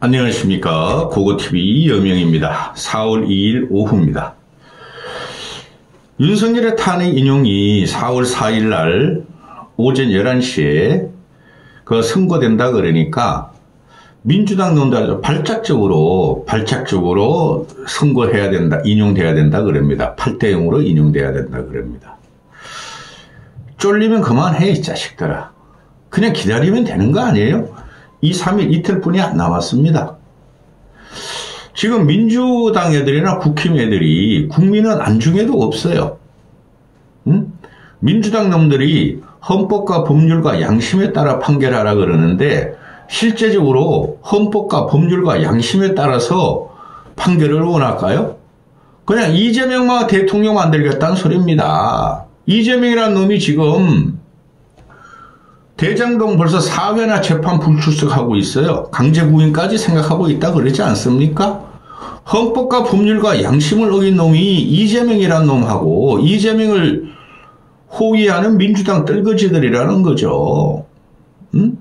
안녕하십니까. 고고TV 여명입니다. 4월 2일 오후입니다. 윤석열의 탄핵 인용이 4월 4일 날 오전 11시에 선고된다 그러니까 민주당 놈들 발작적으로 선고해야 된다, 인용돼야 된다 그럽니다. 8대 0으로 인용돼야 된다 그럽니다. 쫄리면 그만해 이 자식들아. 그냥 기다리면 되는 거 아니에요? 2, 3일 이틀뿐이 안 남았습니다. 지금 민주당 애들이나 국힘 애들이 국민은 안중에도 없어요. 응? 민주당 놈들이 헌법과 법률과 양심에 따라 판결하라 그러는데 실제적으로 헌법과 법률과 양심에 따라서 판결을 원할까요? 그냥 이재명만 대통령 만들겠다는 소리입니다. 이재명이라는 놈이 지금 대장동 벌써 4회나 재판 불출석하고 있어요. 강제구인까지 생각하고 있다 그러지 않습니까? 헌법과 법률과 양심을 어긴 놈이 이재명이라는 놈하고 이재명을 호위하는 민주당 떨거지들이라는 거죠. 응?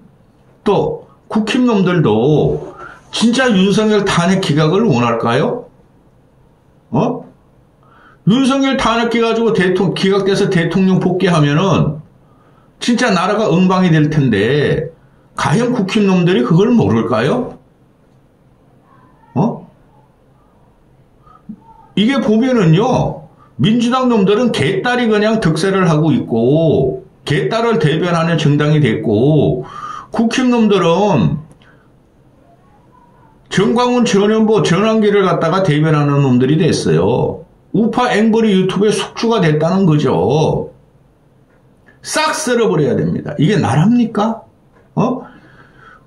또 국힘 놈들도 진짜 윤석열 탄핵 기각을 원할까요? 윤석열 탄핵 해가지고 기각돼서 대통령 복귀하면은 진짜 나라가 엉망이 될 텐데 과연 국힘 놈들이 그걸 모를까요? 이게 보면은요, 민주당 놈들은 개딸이 그냥 득세를 하고 있고 개딸을 대변하는 정당이 됐고 국힘 놈들은 정광훈, 전현보, 전환기를 갖다가 대변하는 놈들이 됐어요. 우파 앵벌이 유튜브에 숙주가 됐다는 거죠. 싹 쓸어버려야 됩니다. 이게 나랍니까?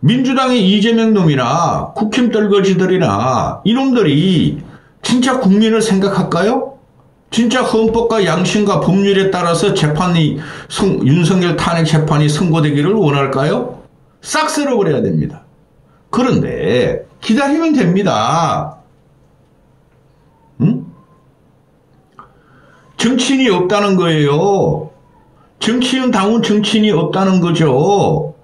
민주당의 이재명 놈이나 국힘 떨거지들이나 이놈들이 진짜 국민을 생각할까요? 진짜 헌법과 양심과 법률에 따라서 윤석열 탄핵 재판이 선고되기를 원할까요? 싹 쓸어버려야 됩니다. 그런데 기다리면 됩니다. 응? 정치인이 없다는 거예요. 정치인 당원 정치인이 없다는 거죠.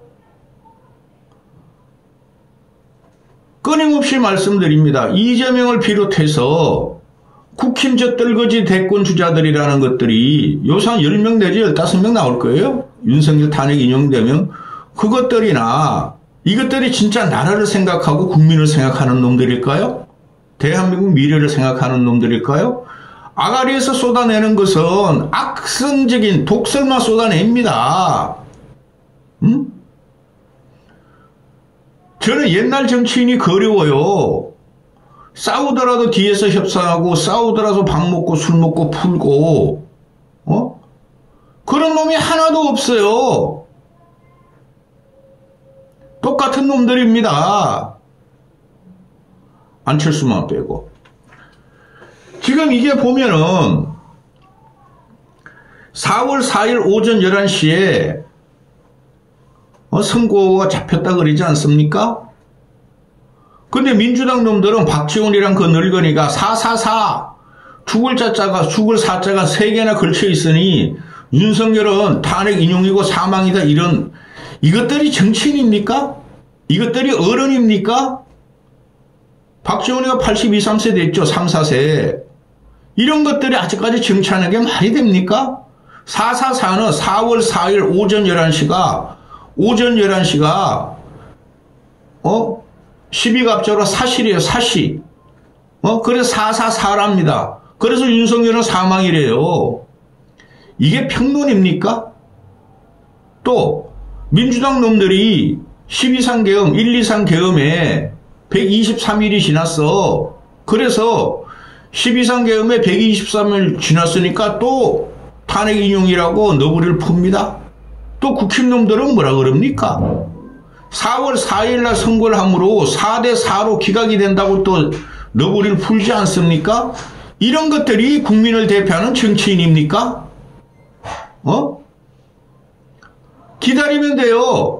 끊임없이 말씀드립니다. 이재명을 비롯해서 국힘 저 떨거지 대권 주자들이라는 것들이 요새 한 10명 내지 15명 나올 거예요. 윤석열 탄핵 인용되면 그것들이나 이것들이 진짜 나라를 생각하고 국민을 생각하는 놈들일까요? 대한민국 미래를 생각하는 놈들일까요? 아가리에서 쏟아내는 것은 악성적인 독설만 쏟아냅니다. 응? 저는 옛날 정치인이 그리워요. 싸우더라도 뒤에서 협상하고 싸우더라도 밥 먹고 술 먹고 풀고 그런 놈이 하나도 없어요. 똑같은 놈들입니다. 안철수만 빼고. 지금 이게 보면은 4월 4일 오전 11시에 선고가 잡혔다 그러지 않습니까? 근데 민주당 놈들은 박지원이랑 그 늙은이가 444 죽을 사자가 3개나 걸쳐 있으니 윤석열은 탄핵 인용이고 사망이다 이것들이 정치인입니까? 이것들이 어른입니까? 박지원이가 82, 3세 됐죠. 3, 4세. 이런 것들이 아직까지 정치하는 게 말이 됩니까? 444는 4월 4일 오전 11시가 12갑자로 사실이에요. 사시. 그래서 444랍니다. 그래서 윤석열은 사망이래요. 이게 평론입니까? 또 민주당 놈들이 12상 계엄, 1, 2상 계엄에 123일이 지났어. 그래서 12상 계엄에 123일 지났으니까 또 탄핵 인용이라고 너구리를 풉니다. 또 국힘놈들은 뭐라 그럽니까? 4월 4일날 선고를 함으로 4대 4로 기각이 된다고 또 너구리를 풀지 않습니까? 이런 것들이 국민을 대표하는 정치인입니까? 기다리면 돼요.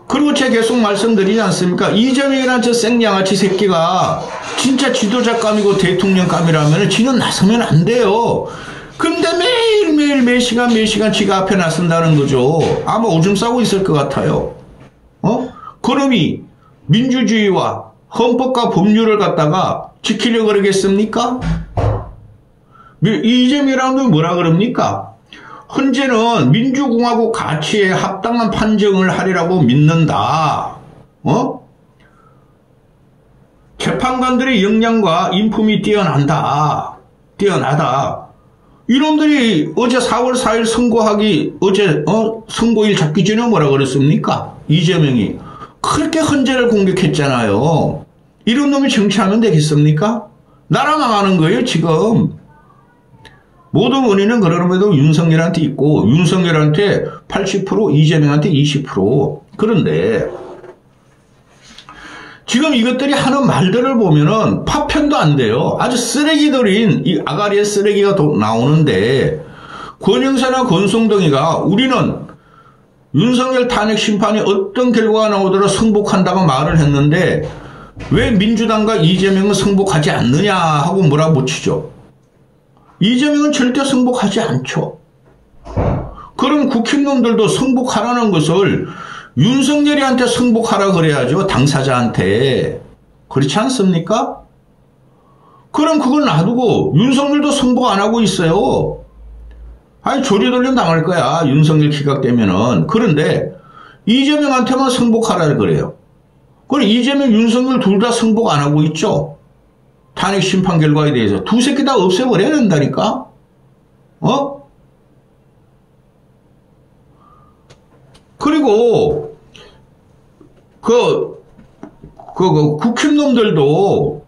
그리고 제가 계속 말씀드리지 않습니까? 이재명이라는 저 생양아치 새끼가 진짜 지도자감이고 대통령감이라면 지는 나서면 안 돼요. 근데 매일매일 몇 시간 지가 앞에 나선다는 거죠. 아마 오줌 싸고 있을 것 같아요. 그놈이 민주주의와 헌법과 법률을 갖다가 지키려고 그러겠습니까? 이재명이라는 건 뭐라 그럽니까? 헌재는 민주공화국 가치에 합당한 판정을 하리라고 믿는다. 재판관들의 역량과 인품이 뛰어나다. 이놈들이 어제 4월 4일 선고하기, 선고일 잡기 전에 뭐라 그랬습니까? 이재명이. 그렇게 헌재를 공격했잖아요. 이런 놈이 정치하면 되겠습니까? 나라 망하는 거예요, 지금. 모든 원인은 그러면도 윤석열한테 있고, 윤석열한테 80%, 이재명한테 20%. 그런데, 지금 이것들이 하는 말들을 보면은 파편도 안 돼요. 아주 쓰레기들인 이 아가리의 쓰레기가 나오는데, 권영사나 권성동이가 우리는 윤석열 탄핵 심판이 어떤 결과가 나오더라도 승복한다고 말을 했는데 왜 민주당과 이재명은 승복하지 않느냐 하고 몰아붙이죠. 이재명은 절대 승복하지 않죠. 그럼 국힘놈들도 승복하라는 것을 윤석열이한테 승복하라 그래야죠. 당사자한테. 그렇지 않습니까? 그럼 그걸 놔두고 윤석열도 승복 안 하고 있어요. 아니 조리돌림 당할 거야. 윤석열 기각되면은. 그런데 이재명한테만 승복하라 그래요. 그럼 이재명, 윤석열 둘 다 승복 안 하고 있죠. 탄핵 심판 결과에 대해서. 두 새끼 다 없애버려야 된다니까. 그리고 국힘놈들도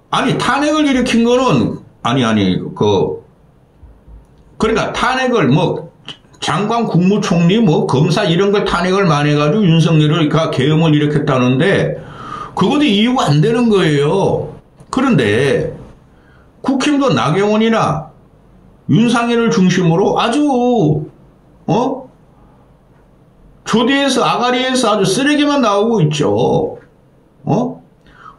아니 탄핵을 일으킨 거는 그러니까 탄핵을 장관, 국무총리, 검사 이런 걸 탄핵을 만해가지고 윤석열을 계엄을 일으켰다는데 그것도 이유가 안 되는 거예요. 그런데 국힘도 나경원이나 윤상현을 중심으로 아주 조대에서 아가리에서 아주 쓰레기만 나오고 있죠.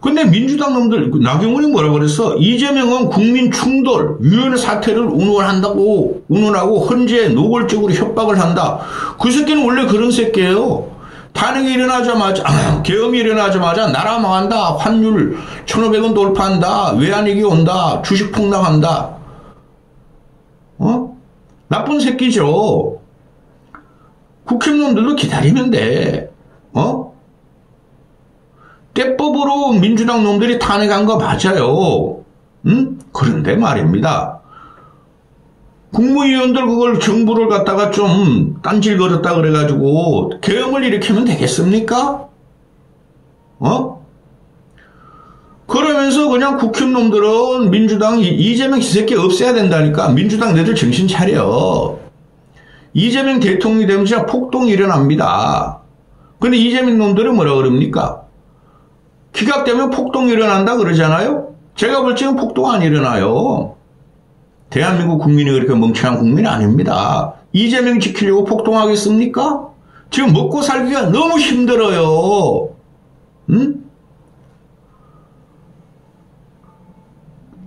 근데 민주당 놈들, 나경원이 뭐라 그랬어? 이재명은 국민 충돌, 유혈 사태를 운운하고 헌재에 노골적으로 협박을 한다. 그 새끼는 원래 그런 새끼예요. 탄핵이 일어나자마자, 계엄이 일어나자마자 나라 망한다. 환율 1,500원 돌파한다. 외환위기 온다. 주식 폭락한다. 나쁜 새끼죠. 국힘놈들도 기다리면 돼. 때법으로 민주당 놈들이 탄핵한 거 맞아요. 그런데 말입니다. 국무위원들 그걸 정부를 갖다가 좀 딴질거렸다 그래가지고 계엄을 일으키면 되겠습니까? 그러면서 그냥 국힘놈들은 민주당 이재명 이 새끼 없애야 된다니까. 민주당 너희들 정신 차려. 이재명 대통령이 되면 진짜 폭동이 일어납니다. 근데 이재명 놈들은 뭐라 그럽니까? 기각되면 폭동이 일어난다 그러잖아요? 제가 볼 적은 폭동 안 일어나요. 대한민국 국민이 그렇게 멍청한 국민이 아닙니다. 이재명 지키려고 폭동하겠습니까? 지금 먹고 살기가 너무 힘들어요.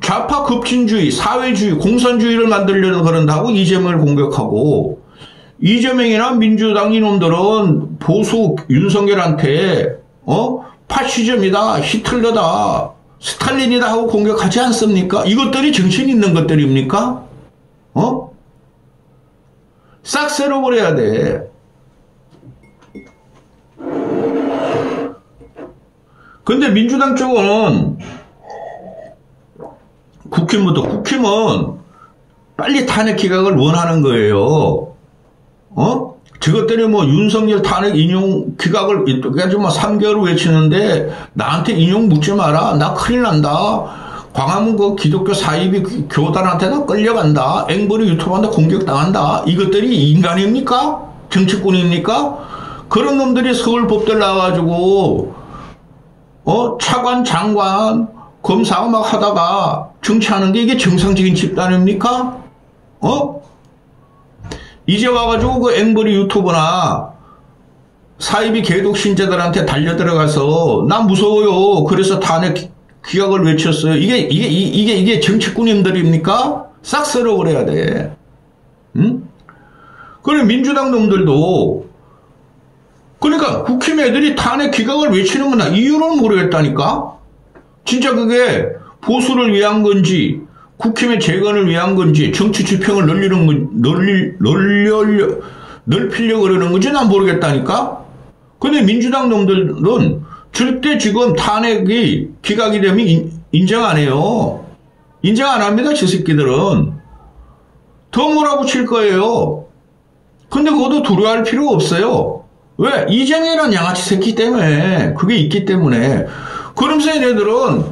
좌파 급진주의, 사회주의, 공산주의를 만들려고 그런다고 이재명을 공격하고 이재명이나 민주당 이놈들은 보수 윤석열한테 파시즘이다, 히틀러다, 스탈린이다 하고 공격하지 않습니까? 이것들이 정신 있는 것들입니까? 싹 쓸어버려야 돼. 근데 민주당 쪽은 국힘은 빨리 탄핵 기각을 원하는 거예요. 저것들이 윤석열 탄핵 인용 기각을, 가지고 3개월을 외치는데, 나한테 인용 묻지 마라. 나 큰일 난다. 광화문 그 기독교 사이비 교단한테나 끌려간다. 앵벌이 유튜브한테 공격당한다. 이것들이 인간입니까? 정치꾼입니까? 그런 놈들이 서울법대 나와가지고, 차관, 장관, 검사 막 하다가 정치하는 게 이게 정상적인 집단입니까? 이제 와가지고 그 앵벌이 유튜버나 사이비 개독 신자들한테 달려들어가서 나 무서워요. 그래서 탄핵 기각을 외쳤어요. 이게 정치꾼님들입니까? 싹 쓸어버려야 돼. 그래 민주당 놈들도 그러니까 국힘 애들이 탄핵 기각을 외치는 건 이유를 모르겠다니까? 진짜 그게 보수를 위한 건지, 국힘의 재건을 위한 건지, 정치 지평을 넓히려고 그러는 건지 난 모르겠다니까? 근데 민주당 놈들은 절대 지금 탄핵이 기각이 되면 인정 안 해요. 인정 안 합니다, 저 새끼들은. 더 몰아붙일 거예요. 근데 그것도 두려워할 필요가 없어요. 왜? 이재명이란 양아치 새끼 때문에, 그게 있기 때문에. 그러면서 얘네들은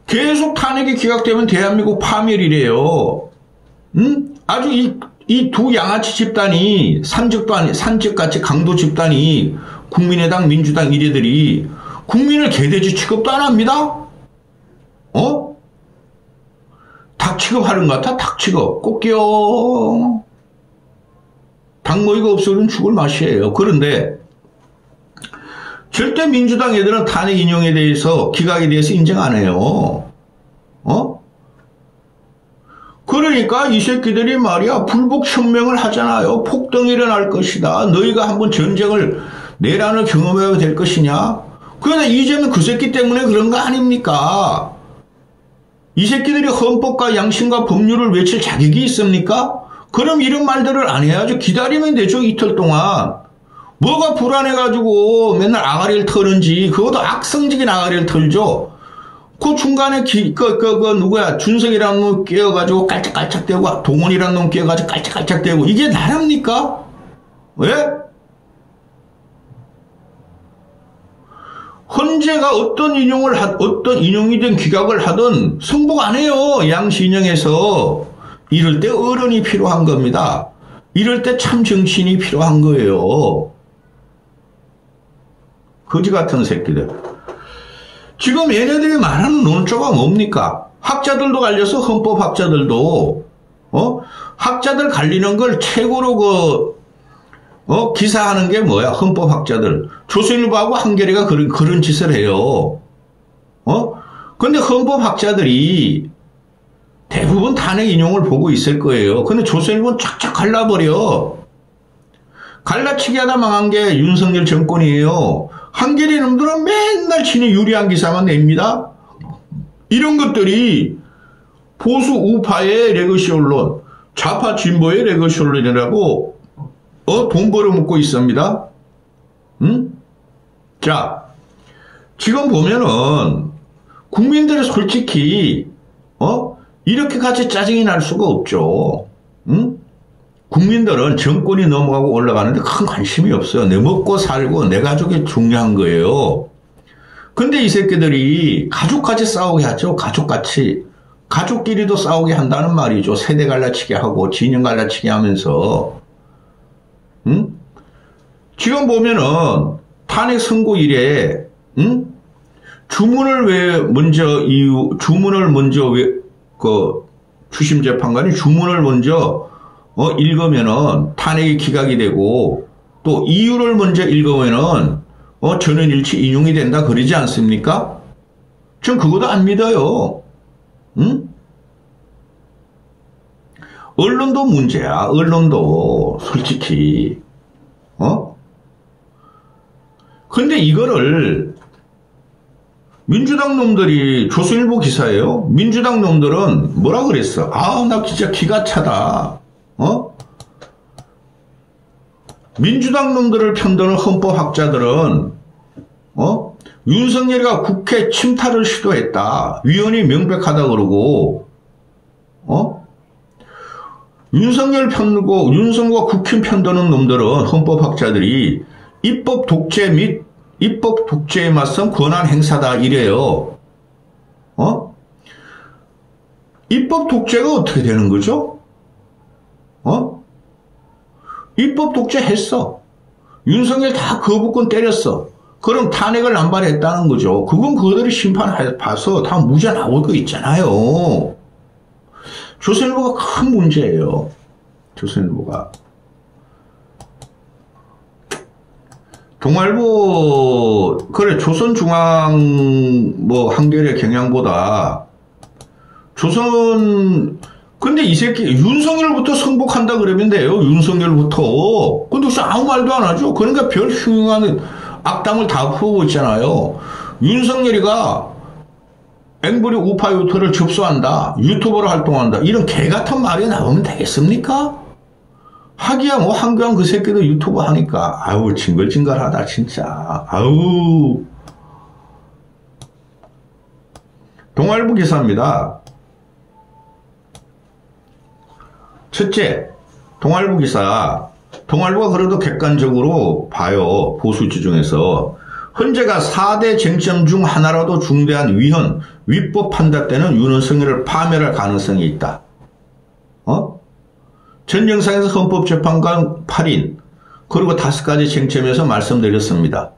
계속 탄핵이 기각되면 대한민국 파멸이래요. 응? 아주 이 두 양아치 집단이, 산적같이 강도 집단이, 국민의당, 민주당 이래들이 국민을 개돼지 취급도 안 합니다? 닭 취급하는 것 같아? 닭 취급. 꼭기요. 닭모이가 없어서는 죽을 맛이에요. 그런데 절대 민주당 애들은 탄핵 인용에 대해서, 기각에 대해서 인정 안 해요. 그러니까 이 새끼들이 말이야, 불복 천명을 하잖아요. 폭동이 일어날 것이다. 너희가 한번 전쟁을, 내란을 경험해야 될 것이냐? 그러나 이재명 그 새끼 때문에 그런 거 아닙니까? 이 새끼들이 헌법과 양심과 법률을 외칠 자격이 있습니까? 그럼 이런 말들을 안 해야죠. 기다리면 되죠, 이틀 동안. 뭐가 불안해가지고 맨날 아가리를 털는지, 그것도 악성적인 아가리를 털죠. 그 중간에 누구야, 준석이라는 놈 끼어가지고 깔짝깔짝대고, 동원이라는 놈 끼어가지고 깔짝깔짝대고, 이게 나랍니까? 왜? 헌재가 어떤 인용이든 기각을 하든 승복 안 해요. 양시 인용해서. 이럴 때 어른이 필요한 겁니다. 이럴 때 참 정신이 필요한 거예요. 거지 같은 새끼들. 지금 얘네들이 말하는 논조가 뭡니까? 학자들도 갈려서 헌법학자들도, 학자들 갈리는 걸 최고로 기사하는 게 뭐야? 헌법학자들. 조선일보하고 한겨레가 그런 짓을 해요. 근데 헌법학자들이 대부분 탄핵 인용을 보고 있을 거예요. 근데 조선일보는 쫙쫙 갈라버려. 갈라치기 하다 망한 게 윤석열 정권이에요. 한겨레 놈들은 맨날 지네 유리한 기사만 냅니다. 이런 것들이 보수 우파의 레거시 언론, 좌파 진보의 레거시 언론이라고 돈 벌어먹고 있습니다. 응? 자, 지금 보면은 국민들이 솔직히 이렇게까지 짜증이 날 수가 없죠. 응? 국민들은 정권이 넘어가고 올라가는데 큰 관심이 없어요. 내 먹고 살고 내 가족이 중요한 거예요. 근데 이 새끼들이 가족까지 싸우게 하죠. 가족같이. 가족끼리도 싸우게 한다는 말이죠. 세대 갈라치기 하고 진영 갈라치기 하면서. 응? 지금 보면은 탄핵 선고 이래, 주문을 먼저 주심 재판관이 주문을 먼저 읽으면은 탄핵이 기각이 되고, 또 이유를 먼저 읽으면은 전원일치 인용이 된다 그러지 않습니까? 전 그것도 안 믿어요. 응? 언론도 문제야. 언론도 솔직히. 근데 이거를 민주당 놈들이, 조선일보 기사예요. 민주당 놈들은 뭐라 그랬어? 나 진짜 기가 차다. 민주당 놈들을 편드는 헌법학자들은 윤석열이가 국회 침탈을 시도했다. 위헌이 명백하다 그러고, 윤석열과 국힘 편드는 놈들은, 헌법학자들이 입법 독재 및 입법 독재에 맞선 권한 행사다 이래요. 입법 독재가 어떻게 되는 거죠? 입법 독재 했어. 윤석열 다 거부권 때렸어. 그럼 탄핵을 남발했다는 거죠. 그건 그들이 심판해봐서 다 무죄 나올 거 있잖아요. 조선일보가 큰 문제예요. 조선일보가. 동아일보, 그래, 조선중앙, 한겨레 경향보다, 근데 이 새끼 윤석열부터 승복한다 그러면 돼요. 윤석열부터. 근데 아무 말도 안 하죠. 그러니까 별 흉흉한 악담을 다 퍼오고 있잖아요. 윤석열이가 앵벌이 우파 유튜브를 접수한다. 유튜버로 활동한다. 이런 개같은 말이 나오면 되겠습니까? 하기야 뭐 한교안 그 새끼도 유튜브 하니까 아우 징글징글하다 진짜. 아우. 동아일보 기사입니다. 첫째, 동아일보 기사. 동아일보가 그래도 객관적으로 봐요. 보수지 중에서. 헌재가 4대 쟁점 중 하나라도 중대한 위헌, 위법 판단 때는 윤석열을 파면할 가능성이 있다. 전 영상에서 헌법재판관 8인, 그리고 5가지 쟁점에서 말씀드렸습니다.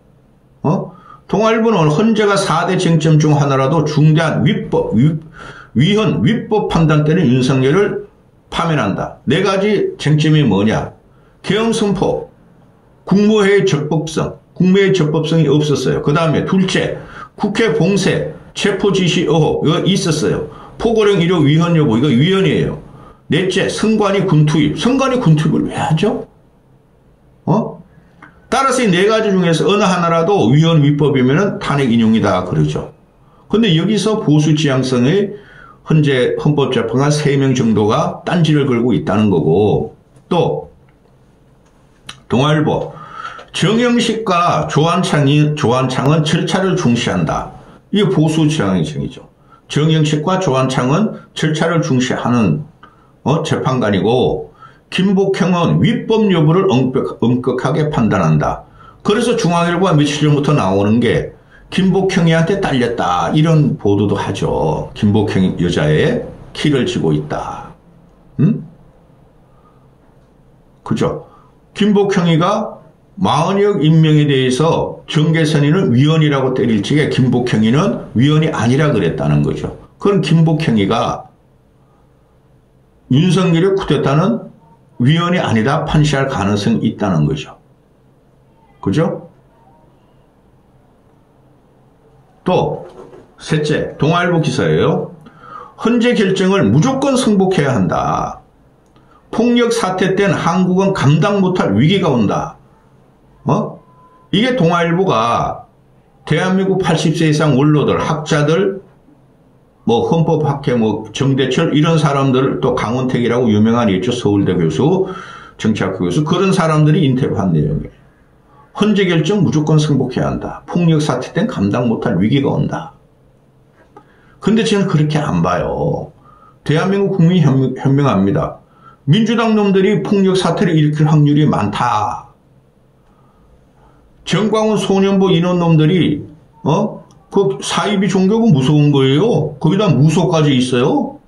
동아일보는 헌재가 4대 쟁점 중 하나라도 중대한 위헌, 위법 판단 때는 윤석열을 파면한다. 4가지 쟁점이 뭐냐? 계엄 선포, 국무회의 적법성, 국무회의 적법성이 없었어요. 그 다음에 둘째, 국회 봉쇄, 체포지시 의혹, 이거 있었어요. 포고령 이료 위헌 여부, 이거 위헌이에요. 넷째, 선관위 군투입. 선관위 군투입을 왜 하죠? 따라서 이 4가지 중에서 어느 하나라도 위헌 위법이면 탄핵 인용이다 그러죠. 근데 여기서 보수 지향성의 현재 헌법재판관 3명 정도가 딴지를 걸고 있다는 거고, 또 동아일보 정영식과 조한창은 절차를 중시한다. 이게 보수 지향성이죠. 정영식과 조한창은 절차를 중시하는 재판관이고, 김복형은 위법 여부를 엄격하게 판단한다. 그래서 중앙일보가 며칠 전부터 나오는 게 김복형이한테 딸렸다. 이런 보도도 하죠. 김복형 여자의 키를 쥐고 있다. 그죠? 김복형이가 40억 인명에 대해서 정계선이는 위헌이라고 때릴 적에 김복형이는 위헌이 아니라 그랬다는 거죠. 그럼 김복형이가 윤석열의 쿠데타는 위헌이 아니다 판시할 가능성이 있다는 거죠. 그죠? 또 셋째, 동아일보 기사예요. 헌재 결정을 무조건 승복해야 한다. 폭력 사태 땐 한국은 감당 못할 위기가 온다. 이게 동아일보가 대한민국 80세 이상 원로들, 학자들, 뭐 헌법학회, 뭐 정대철 이런 사람들, 또 강원택이라고 유명한 있죠. 서울대 교수, 정치학교 교수, 그런 사람들이 인터뷰한 내용이에요. 헌재 결정 무조건 승복해야 한다. 폭력 사태 땐 감당 못할 위기가 온다. 근데 저는 그렇게 안 봐요. 대한민국 국민이 현명합니다. 민주당 놈들이 폭력 사태를 일으킬 확률이 많다. 정광훈 소년보 이런 놈들이 그 사이비 종교가 무서운 거예요. 거기다 무소까지 있어요.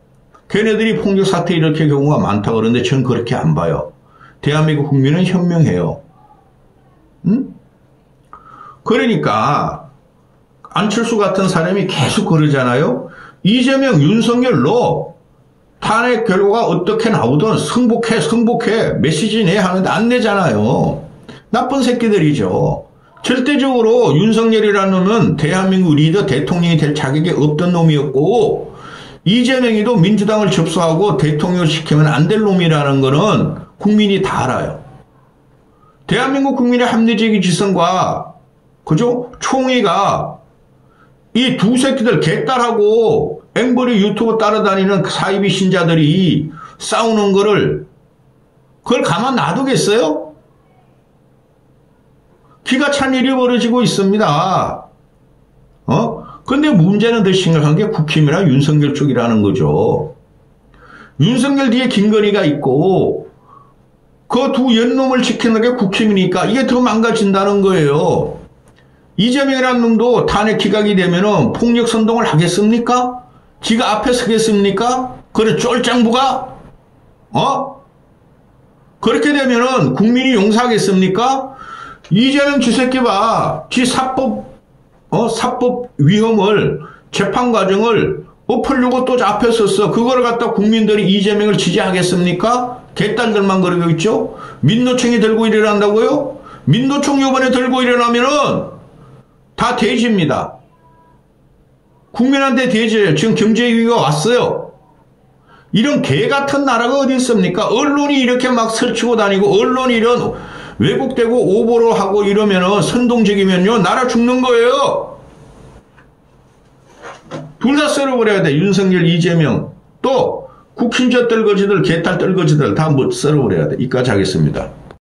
걔네들이 폭력 사태 일으킬 경우가 많다 그러는데 저는 그렇게 안 봐요. 대한민국 국민은 현명해요. 그러니까 안철수 같은 사람이 계속 그러잖아요. 이재명, 윤석열로 탄핵 결과가 어떻게 나오든 승복해 메시지 내 하는데 안 내잖아요. 나쁜 새끼들이죠. 절대적으로 윤석열이라는 놈은 대한민국 리더 대통령이 될 자격이 없던 놈이었고, 이재명이도 민주당을 접수하고 대통령을 시키면 안 될 놈이라는 거는 국민이 다 알아요. 대한민국 국민의 합리적인 지성과 그죠? 총의가 이 두 새끼들 개딸하고 앵벌이 유튜브 따라다니는 사이비 신자들이 싸우는 거를 그걸 가만 놔두겠어요? 기가 찬 일이 벌어지고 있습니다. 근데 문제는 더 심각한 게 국힘이나 윤석열 쪽이라는 거죠. 윤석열 뒤에 김건희가 있고 그 두 연놈을 지키는 게 국힘이니까 이게 더 망가진다는 거예요. 이재명이라는 놈도 탄핵 기각이 되면은 폭력 선동을 하겠습니까? 지가 앞에 서겠습니까? 그래 쫄짱부가? 그렇게 되면은 국민이 용서하겠습니까? 이재명 쥐새끼 봐. 지 사법 위험을, 재판 과정을 엎으려고 또 앞에 섰어. 그걸 갖다 국민들이 이재명을 지지하겠습니까? 개딸들만 그러고 있죠? 민노총이 들고 일어난다고요? 민노총 요번에 들고 일어나면은 다 돼지입니다. 국민한테 돼지예요. 지금 경제위기가 왔어요. 이런 개 같은 나라가 어디 있습니까? 언론이 이렇게 막 설치고 다니고 언론이 이런 왜곡되고 오보로 하고 이러면은 선동적이면요 나라 죽는 거예요. 둘 다 썰어버려야 돼. 윤석열, 이재명 또 국힘저 떨거지들, 개딸 떨거지들 다 썰어버려야 돼. 이까지 하겠습니다.